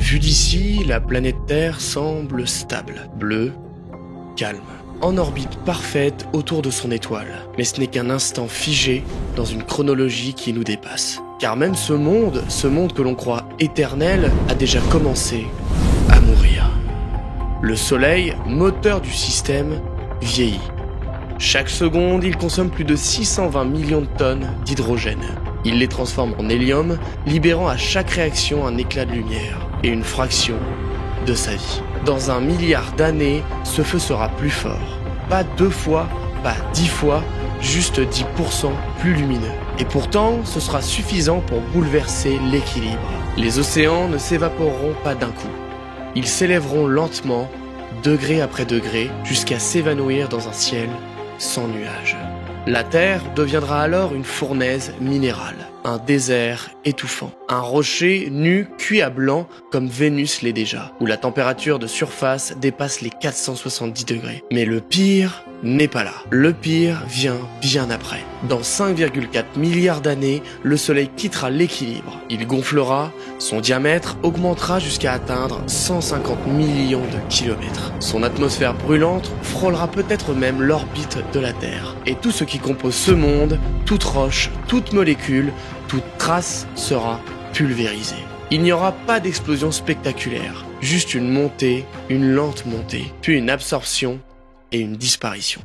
Vue d'ici, la planète Terre semble stable, bleue, calme, en orbite parfaite autour de son étoile. Mais ce n'est qu'un instant figé dans une chronologie qui nous dépasse. Car même ce monde que l'on croit éternel, a déjà commencé à mourir. Le Soleil, moteur du système, vieillit. Chaque seconde, il consomme plus de 620 millions de tonnes d'hydrogène. Il les transforme en hélium, libérant à chaque réaction un éclat de lumière et une fraction de sa vie. Dans 1 milliard d'années, ce feu sera plus fort. Pas 2 fois, pas 10 fois, juste 10% plus lumineux. Et pourtant, ce sera suffisant pour bouleverser l'équilibre. Les océans ne s'évaporeront pas d'un coup. Ils s'élèveront lentement, degré après degré, jusqu'à s'évanouir dans un ciel sans nuages. La Terre deviendra alors une fournaise minérale, un désert étouffant, un rocher nu cuit à blanc comme Vénus l'est déjà, où la température de surface dépasse les 470 degrés. Mais le pire n'est pas là. Le pire vient bien après. Dans 5,4 milliards d'années, le Soleil quittera l'équilibre. Il gonflera, son diamètre augmentera jusqu'à atteindre 150 millions de kilomètres. Son atmosphère brûlante frôlera peut-être même l'orbite de la Terre. Et tout ce qui compose ce monde, toute roche, toute molécule, toute trace sera pulvérisée. Il n'y aura pas d'explosion spectaculaire, juste une montée, une lente montée, puis une absorption et une disparition.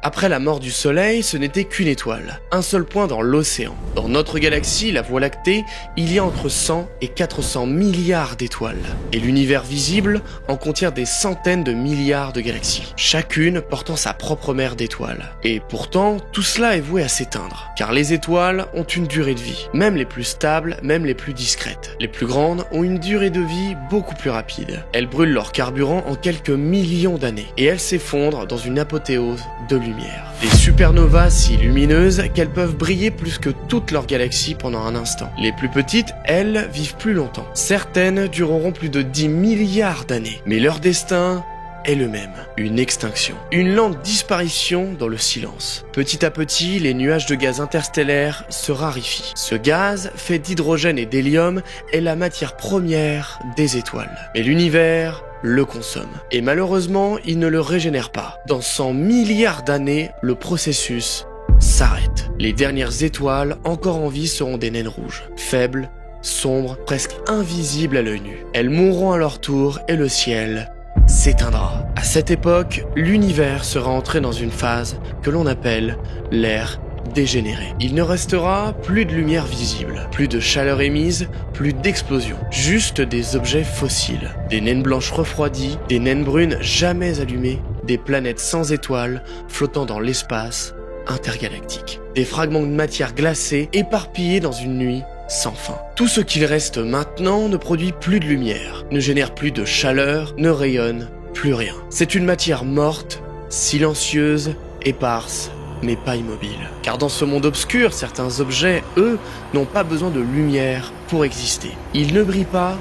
Après la mort du Soleil, ce n'était qu'une étoile, un seul point dans l'océan. Dans notre galaxie, la Voie lactée, il y a entre 100 et 400 milliards d'étoiles. Et l'univers visible en contient des centaines de milliards de galaxies, chacune portant sa propre mer d'étoiles. Et pourtant, tout cela est voué à s'éteindre, car les étoiles ont une durée de vie, même les plus stables, même les plus discrètes. Les plus grandes ont une durée de vie beaucoup plus rapide. Elles brûlent leur carburant en quelques millions d'années, et elles s'effondrent dans une apothéose de lumière. Des supernovas si lumineuses qu'elles peuvent briller plus que toute leur galaxie pendant un instant. Les plus petites, elles, vivent plus longtemps. Certaines dureront plus de 10 milliards d'années. Mais leur destin est le même, une extinction. Une lente disparition dans le silence. Petit à petit, les nuages de gaz interstellaires se raréfient. Ce gaz, fait d'hydrogène et d'hélium, est la matière première des étoiles. Mais l'univers le consomme. Et malheureusement, il ne le régénère pas. Dans 100 milliards d'années, le processus s'arrête. Les dernières étoiles encore en vie seront des naines rouges, faibles, sombres, presque invisibles à l'œil nu. Elles mourront à leur tour et le ciel s'éteindra. À cette époque, l'univers sera entré dans une phase que l'on appelle l'ère dégénérée. Il ne restera plus de lumière visible, plus de chaleur émise, plus d'explosion, juste des objets fossiles, des naines blanches refroidies, des naines brunes jamais allumées, des planètes sans étoiles flottant dans l'espace intergalactique, des fragments de matière glacée éparpillés dans une nuit sans fin. Tout ce qu'il reste maintenant ne produit plus de lumière, ne génère plus de chaleur, ne rayonne plus rien. C'est une matière morte, silencieuse, éparse, mais pas immobile. Car dans ce monde obscur, certains objets, eux, n'ont pas besoin de lumière pour exister. Ils ne brillent pas,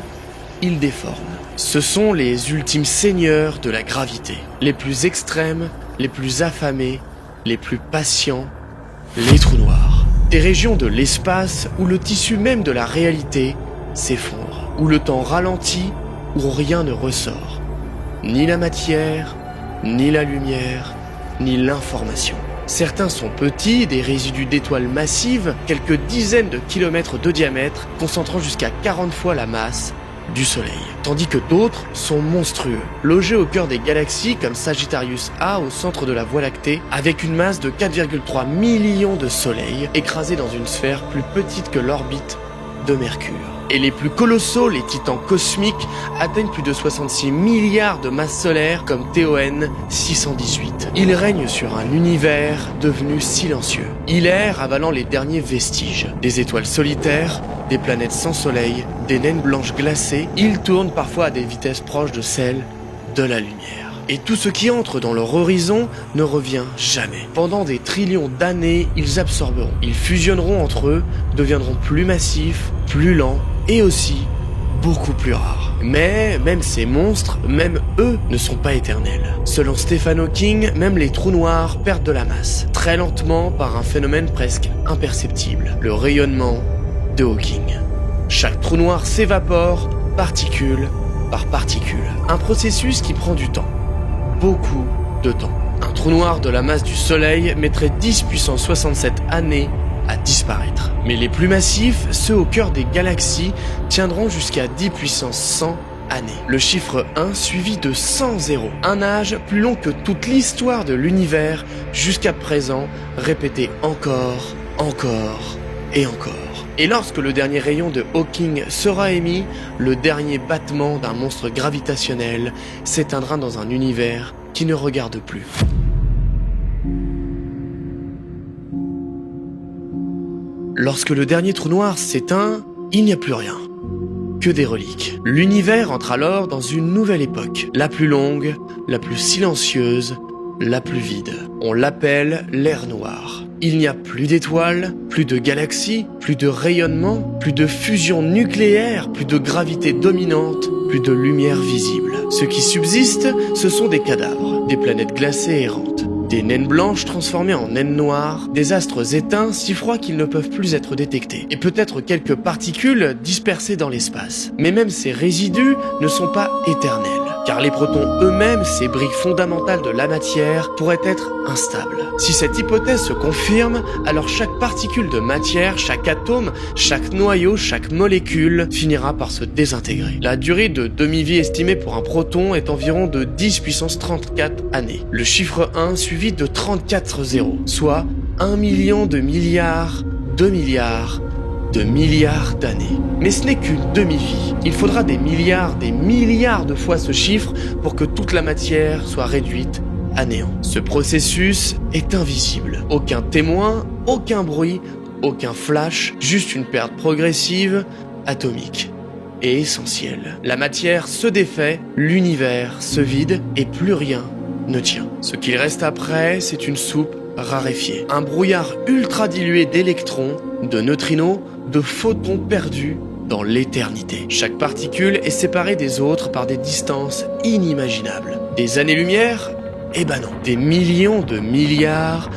ils déforment. Ce sont les ultimes seigneurs de la gravité, les plus extrêmes, les plus affamés, les plus patients, les trous noirs. Des régions de l'espace où le tissu même de la réalité s'effondre, où le temps ralentit, où rien ne ressort. Ni la matière, ni la lumière, ni l'information. Certains sont petits, des résidus d'étoiles massives, quelques dizaines de kilomètres de diamètre, concentrant jusqu'à 40 fois la masse du Soleil. Tandis que d'autres sont monstrueux, logés au cœur des galaxies comme Sagittarius A au centre de la Voie lactée, avec une masse de 4,3 millions de soleils, écrasés dans une sphère plus petite que l'orbite de Mercure. Et les plus colossaux, les titans cosmiques, atteignent plus de 66 milliards de masses solaires comme TON 618. Ils règnent sur un univers devenu silencieux. Il erre avalant les derniers vestiges. Des étoiles solitaires, des planètes sans soleil, des naines blanches glacées, ils tournent parfois à des vitesses proches de celles de la lumière. Et tout ce qui entre dans leur horizon ne revient jamais. Pendant des trillions d'années, ils absorberont. Ils fusionneront entre eux, deviendront plus massifs, plus lents et aussi beaucoup plus rares. Mais même ces monstres, même eux, ne sont pas éternels. Selon Stephen Hawking, même les trous noirs perdent de la masse, très lentement par un phénomène presque imperceptible, le rayonnement de Hawking. Chaque trou noir s'évapore, particule par particule. Un processus qui prend du temps. Beaucoup de temps. Un trou noir de la masse du Soleil mettrait 10 puissance 67 années à disparaître. Mais les plus massifs, ceux au cœur des galaxies, tiendront jusqu'à 10 puissance 100 années. Le chiffre 1 suivi de 100 zéros. Un âge plus long que toute l'histoire de l'univers jusqu'à présent, répété encore et encore. Et lorsque le dernier rayon de Hawking sera émis, le dernier battement d'un monstre gravitationnel s'éteindra dans un univers qui ne regarde plus. Lorsque le dernier trou noir s'éteint, il n'y a plus rien. Que des reliques. L'univers entre alors dans une nouvelle époque, la plus longue, la plus silencieuse, la plus vide. On l'appelle l'ère noire. Il n'y a plus d'étoiles, plus de galaxies, plus de rayonnement, plus de fusion nucléaire, plus de gravité dominante, plus de lumière visible. Ce qui subsiste, ce sont des cadavres, des planètes glacées errantes, des naines blanches transformées en naines noires, des astres éteints si froids qu'ils ne peuvent plus être détectés, et peut-être quelques particules dispersées dans l'espace. Mais même ces résidus ne sont pas éternels, car les protons eux-mêmes, ces briques fondamentales de la matière, pourraient être instables. Si cette hypothèse se confirme, alors chaque particule de matière, chaque atome, chaque noyau, chaque molécule finira par se désintégrer. La durée de demi-vie estimée pour un proton est environ de 10 puissance 34 années. Le chiffre 1 suivi de 34 zéros, soit 1 million de milliards d'années. Mais ce n'est qu'une demi-vie. Il faudra des milliards de fois ce chiffre pour que toute la matière soit réduite à néant. Ce processus est invisible. Aucun témoin, aucun bruit, aucun flash, juste une perte progressive, atomique et essentielle. La matière se défait, l'univers se vide et plus rien ne tient. Ce qu'il reste après, c'est une soupe raréfiée. Un brouillard ultra dilué d'électrons, de neutrinos, de photons perdus dans l'éternité. Chaque particule est séparée des autres par des distances inimaginables. Des années-lumière ? Eh ben non. Des millions de milliards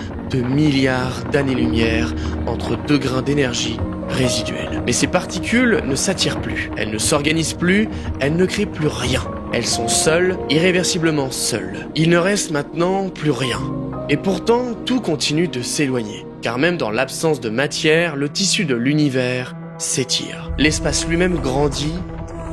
d'années-lumière entre deux grains d'énergie résiduelle. Mais ces particules ne s'attirent plus, elles ne s'organisent plus, elles ne créent plus rien. Elles sont seules, irréversiblement seules. Il ne reste maintenant plus rien. Et pourtant, tout continue de s'éloigner. Car même dans l'absence de matière, le tissu de l'univers s'étire. L'espace lui-même grandit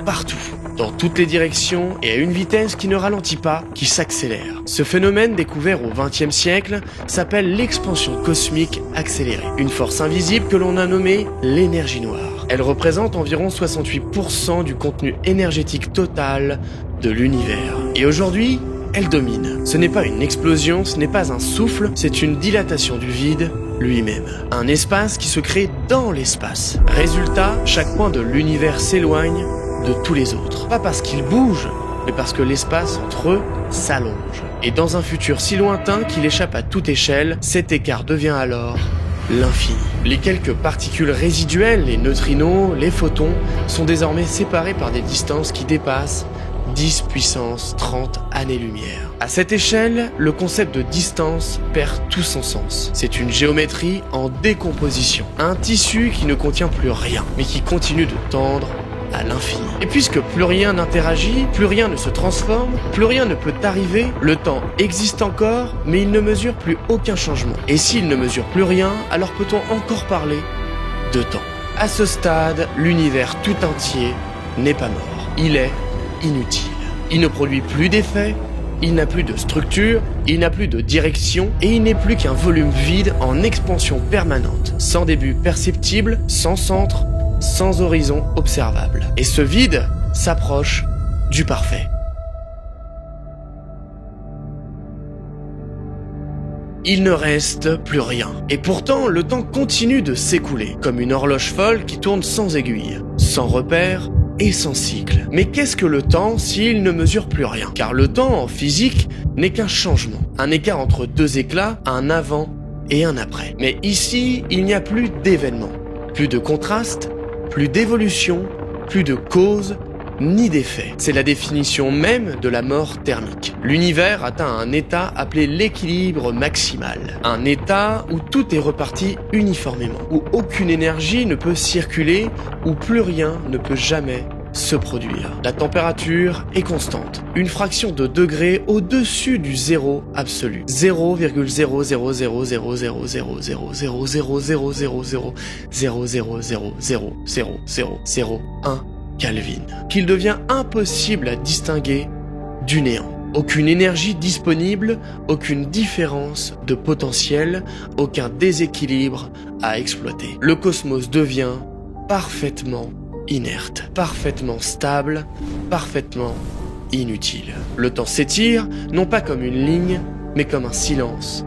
partout, dans toutes les directions et à une vitesse qui ne ralentit pas, qui s'accélère. Ce phénomène découvert au XXe siècle s'appelle l'expansion cosmique accélérée, une force invisible que l'on a nommée l'énergie noire. Elle représente environ 68% du contenu énergétique total de l'univers. Et aujourd'hui, elle domine. Ce n'est pas une explosion, ce n'est pas un souffle, c'est une dilatation du vide lui-même. Un espace qui se crée dans l'espace. Résultat, chaque point de l'univers s'éloigne de tous les autres. Pas parce qu'ils bougent, mais parce que l'espace entre eux s'allonge. Et dans un futur si lointain qu'il échappe à toute échelle, cet écart devient alors l'infini. Les quelques particules résiduelles, les neutrinos, les photons, sont désormais séparés par des distances qui dépassent 10 puissance 30 années-lumière. À cette échelle, le concept de distance perd tout son sens. C'est une géométrie en décomposition. Un tissu qui ne contient plus rien, mais qui continue de tendre à l'infini. Et puisque plus rien n'interagit, plus rien ne se transforme, plus rien ne peut arriver, le temps existe encore, mais il ne mesure plus aucun changement. Et s'il ne mesure plus rien, alors peut-on encore parler de temps? À ce stade, l'univers tout entier n'est pas mort. Il est inutile. Il ne produit plus d'effets, il n'a plus de structure, il n'a plus de direction et il n'est plus qu'un volume vide en expansion permanente, sans début perceptible, sans centre, sans horizon observable. Et ce vide s'approche du parfait. Il ne reste plus rien. Et pourtant, le temps continue de s'écouler, comme une horloge folle qui tourne sans aiguille, sans repère et sans cycle. Mais qu'est-ce que le temps s'il ne mesure plus rien? Car le temps, en physique, n'est qu'un changement. Un écart entre deux éclats, un avant et un après. Mais ici, il n'y a plus d'événement, plus de contraste, plus d'évolution, plus de cause, ni d'effet. C'est la définition même de la mort thermique. L'univers atteint un état appelé l'équilibre maximal. Un état où tout est reparti uniformément, où aucune énergie ne peut circuler, où plus rien ne peut jamais se produire. La température est constante, une fraction de degré au-dessus du zéro absolu. 0,000000000000000000001 Kelvin, qu'il devient impossible à distinguer du néant. Aucune énergie disponible, aucune différence de potentiel, aucun déséquilibre à exploiter. Le cosmos devient parfaitement inerte, parfaitement stable, parfaitement inutile. Le temps s'étire, non pas comme une ligne, mais comme un silence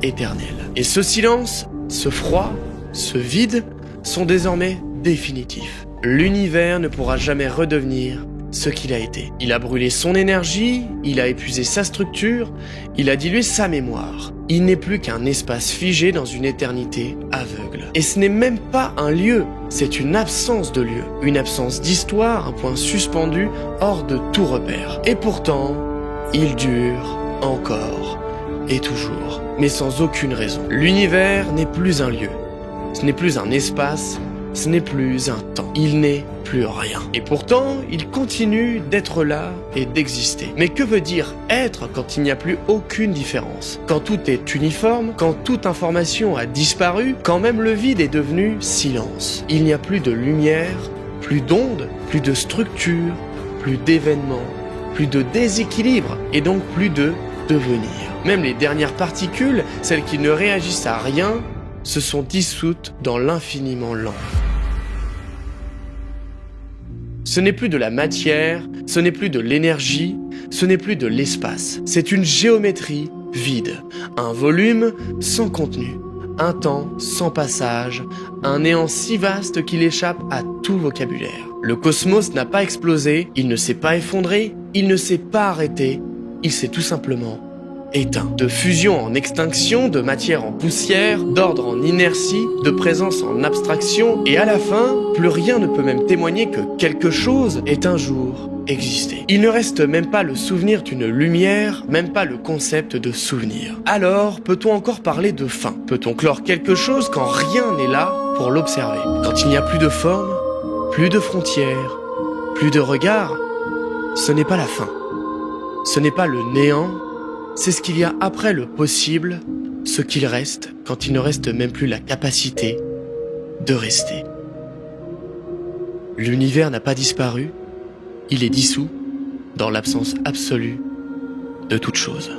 éternel. Et ce silence, ce froid, ce vide sont désormais définitifs. L'univers ne pourra jamais redevenir ce qu'il a été. Il a brûlé son énergie, il a épuisé sa structure, il a dilué sa mémoire. Il n'est plus qu'un espace figé dans une éternité aveugle. Et ce n'est même pas un lieu, c'est une absence de lieu, une absence d'histoire, un point suspendu hors de tout repère. Et pourtant, il dure encore et toujours, mais sans aucune raison. L'univers n'est plus un lieu, ce n'est plus un espace, ce n'est plus un temps. Il n'est plus rien. Et pourtant, il continue d'être là et d'exister. Mais que veut dire être quand il n'y a plus aucune différence? Quand tout est uniforme, quand toute information a disparu, quand même le vide est devenu silence. Il n'y a plus de lumière, plus d'ondes, plus de structure, plus d'événements, plus de déséquilibre et donc plus de devenir. Même les dernières particules, celles qui ne réagissent à rien, se sont dissoutes dans l'infiniment lent. Ce n'est plus de la matière, ce n'est plus de l'énergie, ce n'est plus de l'espace. C'est une géométrie vide, un volume sans contenu, un temps sans passage, un néant si vaste qu'il échappe à tout vocabulaire. Le cosmos n'a pas explosé, il ne s'est pas effondré, il ne s'est pas arrêté, il s'est tout simplement éteint. De fusion en extinction, de matière en poussière, d'ordre en inertie, de présence en abstraction, et à la fin, plus rien ne peut même témoigner que quelque chose ait un jour existé. Il ne reste même pas le souvenir d'une lumière, même pas le concept de souvenir. Alors, peut-on encore parler de fin? Peut-on clore quelque chose quand rien n'est là pour l'observer? Quand il n'y a plus de forme, plus de frontières, plus de regard, ce n'est pas la fin. Ce n'est pas le néant, c'est ce qu'il y a après le possible, ce qu'il reste quand il ne reste même plus la capacité de rester. L'univers n'a pas disparu, il est dissous dans l'absence absolue de toute chose.